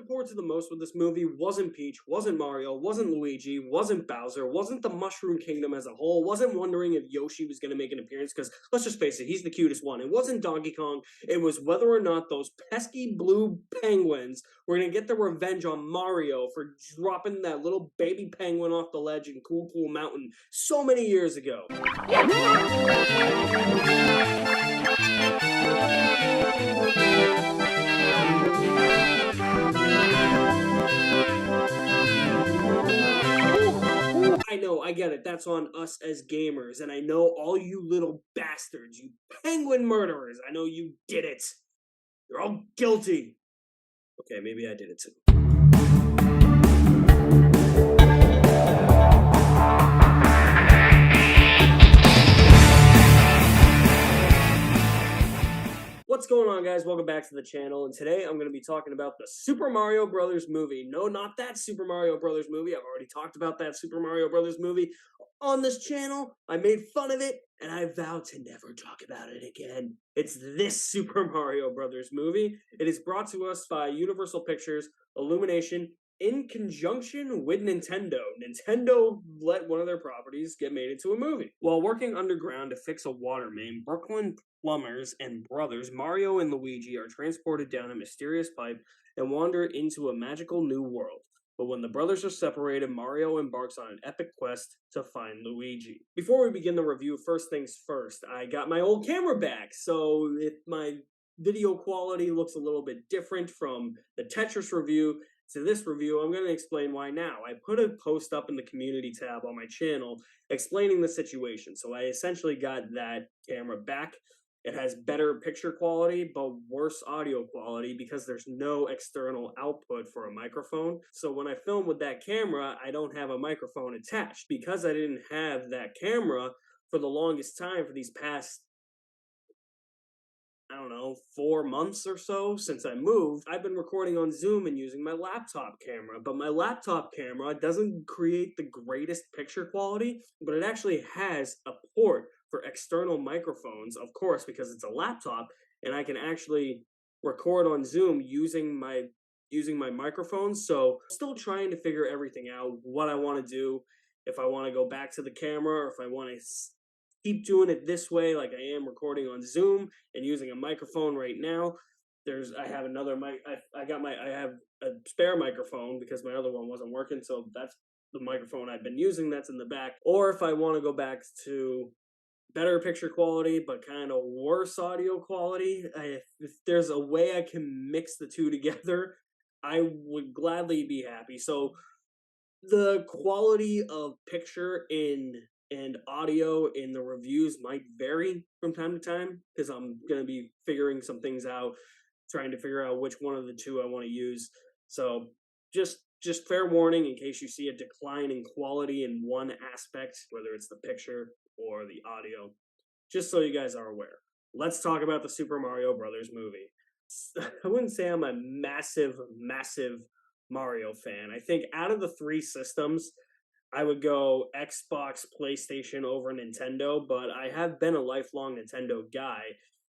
forward to the most with this movie wasn't Peach, wasn't Mario, wasn't Luigi, wasn't Bowser, wasn't the Mushroom Kingdom as a whole, wasn't wondering if Yoshi was going to make an appearance, because let's just face it, he's the cutest one. It wasn't Donkey Kong, it was whether or not those pesky blue penguins were going to get their revenge on Mario for dropping that little baby penguin off the ledge in Cool Cool Mountain so many years ago. I know, I get it, that's on us as gamers, and I know all you little bastards, you penguin murderers, I know you did it. You're all guilty. Okay, maybe I did it too. What's going on, guys? Welcome back to the channel, and today I'm going to be talking about the Super Mario Brothers movie. No, not that Super Mario Brothers movie. I've already talked about that Super Mario Brothers movie on this channel. I made fun of it, and I vow to never talk about it again. It's this Super Mario Brothers movie. It is brought to us by Universal Pictures, Illumination, in conjunction with Nintendo. Nintendo let one of their properties get made into a movie. While working underground to fix a water main, Brooklyn plumbers and brothers Mario and Luigi are transported down a mysterious pipe and wander into a magical new world. But when the brothers are separated, Mario embarks on an epic quest to find Luigi. Before we begin the review, first things first, I got my old camera back, so if my video quality looks a little bit different from the Tetris review to this review, I'm going to explain why now. I put a post up in the community tab on my channel explaining the situation, so I essentially got that camera back. It has better picture quality, but worse audio quality because there's no external output for a microphone. So when I film with that camera, I don't have a microphone attached. Because I didn't have that camera for the longest time for these past, I don't know, 4 months or so since I moved, I've been recording on Zoom and using my laptop camera. But my laptop camera doesn't create the greatest picture quality, but it actually has a port for external microphones, of course, because it's a laptop, and I can actually record on Zoom using my microphone. So still trying to figure everything out, what I want to do, if I want to go back to the camera, or if I want to keep doing it this way, like I am recording on Zoom and using a microphone right now. I have another mic. I have a spare microphone because my other one wasn't working, so that's the microphone I've been using. That's in the back. Or if I want to go back to better picture quality but kind of worse audio quality, if there's a way I can mix the two together, I would gladly be happy. So the quality of picture and audio in the reviews might vary from time to time because I'm going to be figuring some things out, trying to figure out which one of the two I want to use. So just fair warning in case you see a decline in quality in one aspect, whether it's the picture or the audio, just so you guys are aware. Let's talk about the Super Mario Brothers movie. I wouldn't say I'm a massive Mario fan. I think out of the 3 systems, I would go Xbox, PlayStation over Nintendo, but I have been a lifelong Nintendo guy.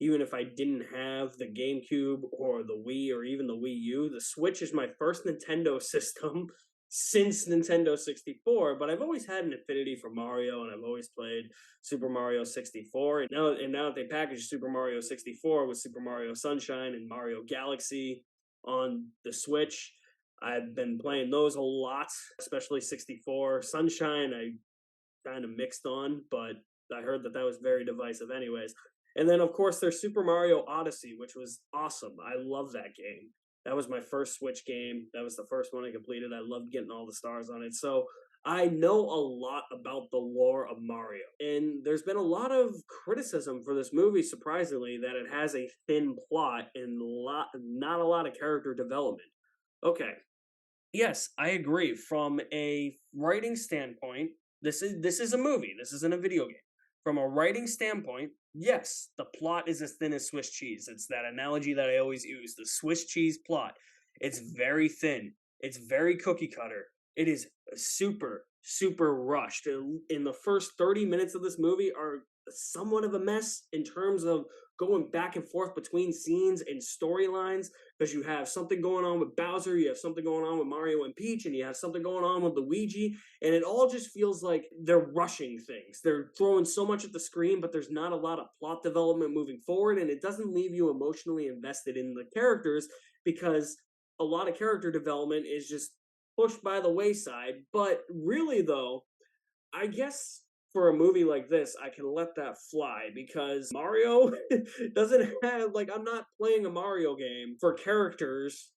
Even if I didn't have the GameCube or the Wii or even the Wii U, the Switch is my first Nintendo system since Nintendo 64, but I've always had an affinity for Mario, and I've always played Super Mario 64, and now that they packaged Super Mario 64 with Super Mario Sunshine and Mario Galaxy on the Switch, I've been playing those a lot, especially 64. Sunshine I kind of mixed on, but I heard that was very divisive anyways. And then, of course, there's Super Mario Odyssey, which was awesome. I love that game. That was my first Switch game. That was the first one I completed. I loved getting all the stars on it. So I know a lot about the lore of Mario. And there's been a lot of criticism for this movie, surprisingly, that it has a thin plot and not a lot of character development. Okay. Yes, I agree. From a writing standpoint, this is a movie. This isn't a video game. From a writing standpoint, yes, the plot is as thin as Swiss cheese. It's that analogy that I always use, the Swiss cheese plot. It's very thin. It's very cookie cutter. It is super rushed. In the first 30 minutes of this movie are somewhat of a mess in terms of going back and forth between scenes and storylines, because you have something going on with Bowser, you have something going on with Mario and Peach, and you have something going on with Luigi, and it all just feels like they're rushing things. They're throwing so much at the screen, but there's not a lot of plot development moving forward, and it doesn't leave you emotionally invested in the characters because a lot of character development is just pushed by the wayside. But really, though, I guess for a movie like this, I can let that fly because Mario doesn't have, like, I'm not playing a Mario game for characters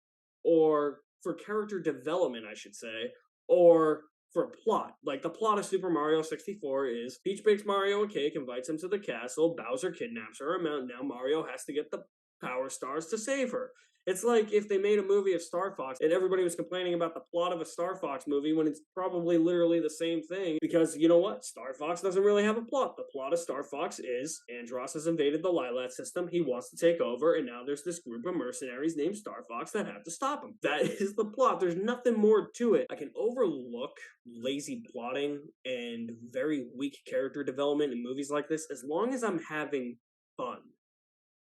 or for character development, I should say, or for plot. Like, the plot of Super Mario 64 is Peach bakes Mario a cake, invites him to the castle, Bowser kidnaps her, and now Mario has to get the Power Stars to save her. It's like if they made a movie of Star Fox and everybody was complaining about the plot of a Star Fox movie when it's probably literally the same thing because you know what? Star Fox doesn't really have a plot. The plot of Star Fox is Andross has invaded the Lilat system. He wants to take over, and now there's this group of mercenaries named Star Fox that have to stop him. That is the plot. There's nothing more to it. I can overlook lazy plotting and very weak character development in movies like this as long as I'm having fun.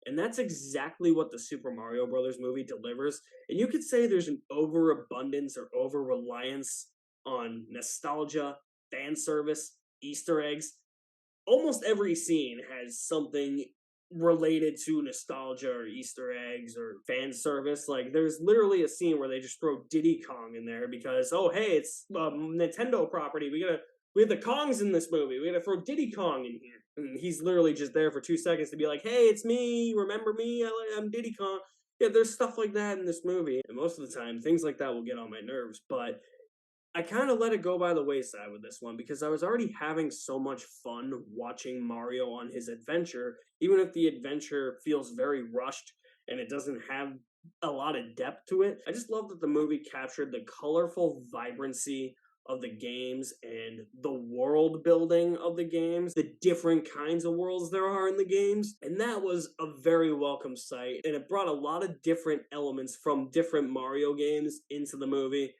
And that's exactly what the Super Mario Brothers movie delivers. And you could say there's an overabundance or over reliance on nostalgia, fan service, Easter eggs. Almost every scene has something related to nostalgia or Easter eggs or fan service. Like there's literally a scene where they just throw Diddy Kong in there because oh hey, it's Nintendo property. We have the Kongs in this movie. We gotta throw Diddy Kong in here. And he's literally just there for 2 seconds to be like, hey, it's me. Remember me? I'm Diddy Kong. Yeah, there's stuff like that in this movie. And most of the time, things like that will get on my nerves. But I kind of let it go by the wayside with this one because I was already having so much fun watching Mario on his adventure, even if the adventure feels very rushed and it doesn't have a lot of depth to it. I just love that the movie captured the colorful vibrancy of the games and the world building of the games, the different kinds of worlds there are in the games. And that was a very welcome sight. And it brought a lot of different elements from different Mario games into the movie.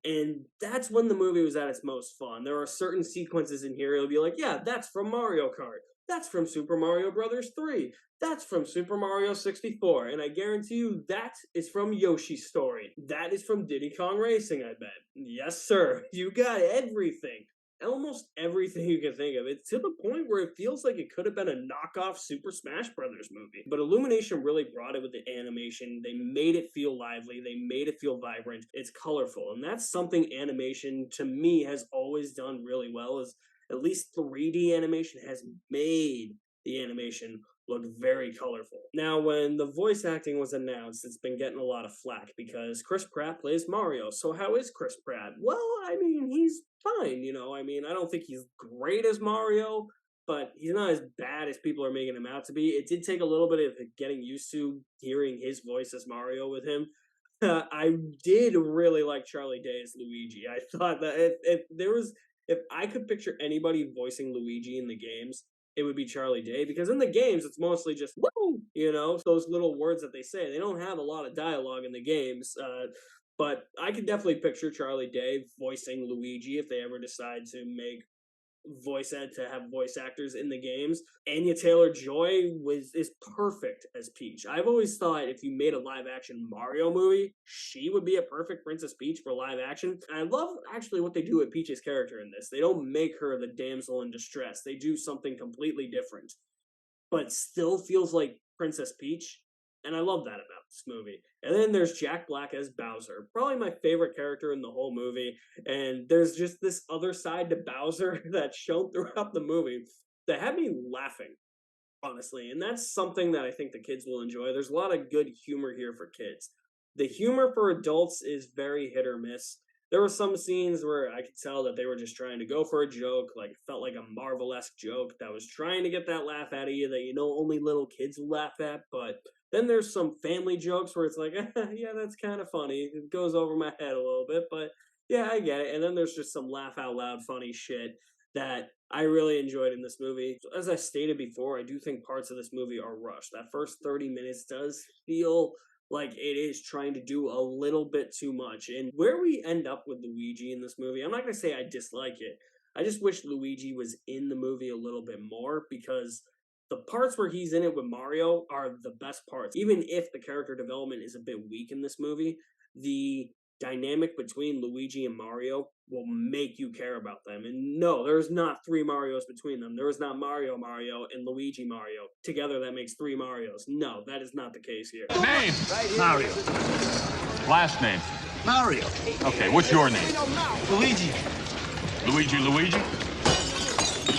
And that's when the movie was at its most fun. There are certain sequences in here, it'll be like, yeah, that's from Mario Kart. That's from Super Mario Brothers 3. That's from Super Mario 64. And I guarantee you that is from Yoshi's Story. That is from Diddy Kong Racing, I bet. Yes, sir. You got everything. Almost everything you can think of. It's to the point where it feels like it could have been a knockoff Super Smash Brothers movie. But Illumination really brought it with the animation. They made it feel lively. They made it feel vibrant. It's colorful. And that's something animation, to me, has always done really well, is at least 3D animation has made the animation look very colorful. Now, when the voice acting was announced, it's been getting a lot of flack because Chris Pratt plays Mario. So how is Chris Pratt? Well, I mean, he's fine, you know. I mean, I don't think he's great as Mario, but he's not as bad as people are making him out to be. It did take a little bit of getting used to hearing his voice as Mario with him. I did really like Charlie Day as Luigi. I thought that if I could picture anybody voicing Luigi in the games, it would be Charlie Day because in the games it's mostly just woo, you know, those little words that they say. They don't have a lot of dialogue in the games. But I could definitely picture Charlie Day voicing Luigi if they ever decide to make to have voice actors in the games. Anya Taylor-Joy is perfect as Peach. I've always thought if you made a live action Mario movie, she would be a perfect Princess Peach for live action. And I love actually what they do with Peach's character in this. They don't make her the damsel in distress. They do something completely different, but still feels like Princess Peach. And I love that about this movie. And then there's Jack Black as Bowser, probably my favorite character in the whole movie. And there's just this other side to Bowser that's shown throughout the movie that had me laughing, honestly. And that's something that I think the kids will enjoy. There's a lot of good humor here for kids. The humor for adults is very hit or miss. There were some scenes where I could tell that they were just trying to go for a joke, like it felt like a Marvel-esque joke that was trying to get that laugh out of you that you know only little kids will laugh at. But then there's some family jokes where it's like, yeah, that's kind of funny. It goes over my head a little bit, but yeah, I get it. And then there's just some laugh out loud funny shit that I really enjoyed in this movie. As I stated before, I do think parts of this movie are rushed. That first 30 minutes does feel like it is trying to do a little bit too much. And where we end up with Luigi in this movie, I'm not going to say I dislike it, I just wish Luigi was in the movie a little bit more because the parts where he's in it with Mario are the best parts. Even if the character development is a bit weak in this movie, the dynamic between Luigi and Mario will make you care about them. And no, there's not three Marios between them. There is not Mario Mario and Luigi Mario. Together that makes three Marios. No, that is not the case here. Name? Mario. Last name? Mario. Okay, what's your name? Luigi. Luigi?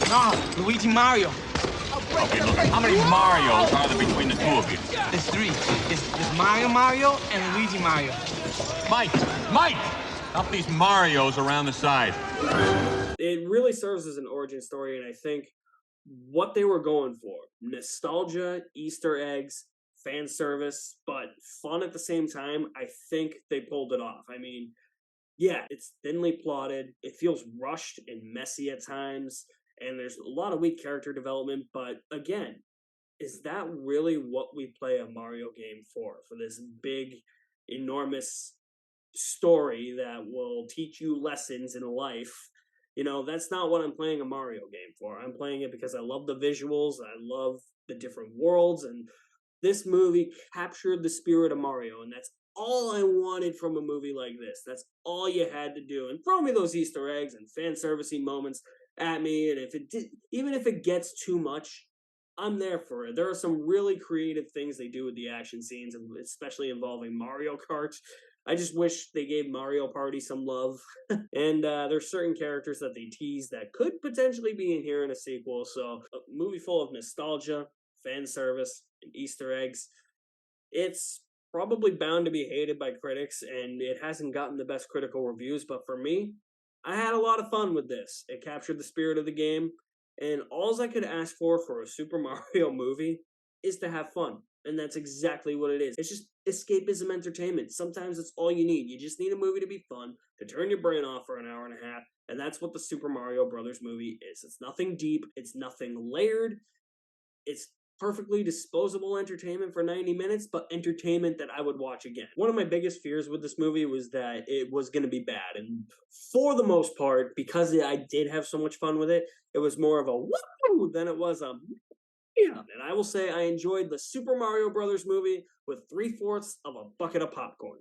No, Luigi Mario. Okay, look, how many Marios are there between the two of you? It's three. It's Mario and Luigi Mario. Mike! Up these Marios around the side. It really serves as an origin story, and I think what they were going for, nostalgia, Easter eggs, fan service, but fun at the same time, I think they pulled it off. I mean, yeah, it's thinly plotted, it feels rushed and messy at times, and there's a lot of weak character development, but again, is that really what we play a Mario game for? For this big, enormous story that will teach you lessons in life? You know, that's not what I'm playing a Mario game for. I'm playing it because I love the visuals, I love the different worlds, and this movie captured the spirit of Mario, and that's all I wanted from a movie like this. That's all you had to do. And throw me those Easter eggs and fan servicey moments at me, and if it did, even if it gets too much, I'm there for it. There are some really creative things they do with the action scenes, especially involving Mario Kart. I just wish they gave Mario Party some love. And there's certain characters that they tease that could potentially be in here in a sequel. So, a movie full of nostalgia, fan service, and Easter eggs. It's probably bound to be hated by critics, and it hasn't gotten the best critical reviews, but for me, I had a lot of fun with this. It captured the spirit of the game, and all I could ask for a Super Mario movie is to have fun. And that's exactly what it is. It's just escapism entertainment. Sometimes it's all you need. You just need a movie to be fun, to turn your brain off for an hour and a half, and that's what the Super Mario Brothers movie is. It's nothing deep, it's nothing layered, it's perfectly disposable entertainment for 90 minutes, but entertainment that I would watch again. One of my biggest fears with this movie was that it was going to be bad, and for the most part, because I did have so much fun with it, it was more of a woo than it was a yeah. And I will say I enjoyed the Super Mario Brothers movie with 3/4 of a bucket of popcorn.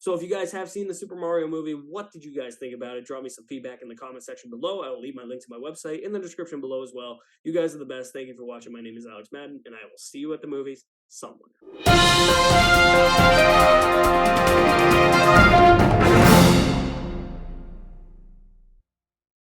So if you guys have seen the Super Mario movie, what did you guys think about it? Drop me some feedback in the comment section below. I will leave my link to my website in the description below as well. You guys are the best. Thank you for watching. My name is Alex Madden, and I will see you at the movies somewhere.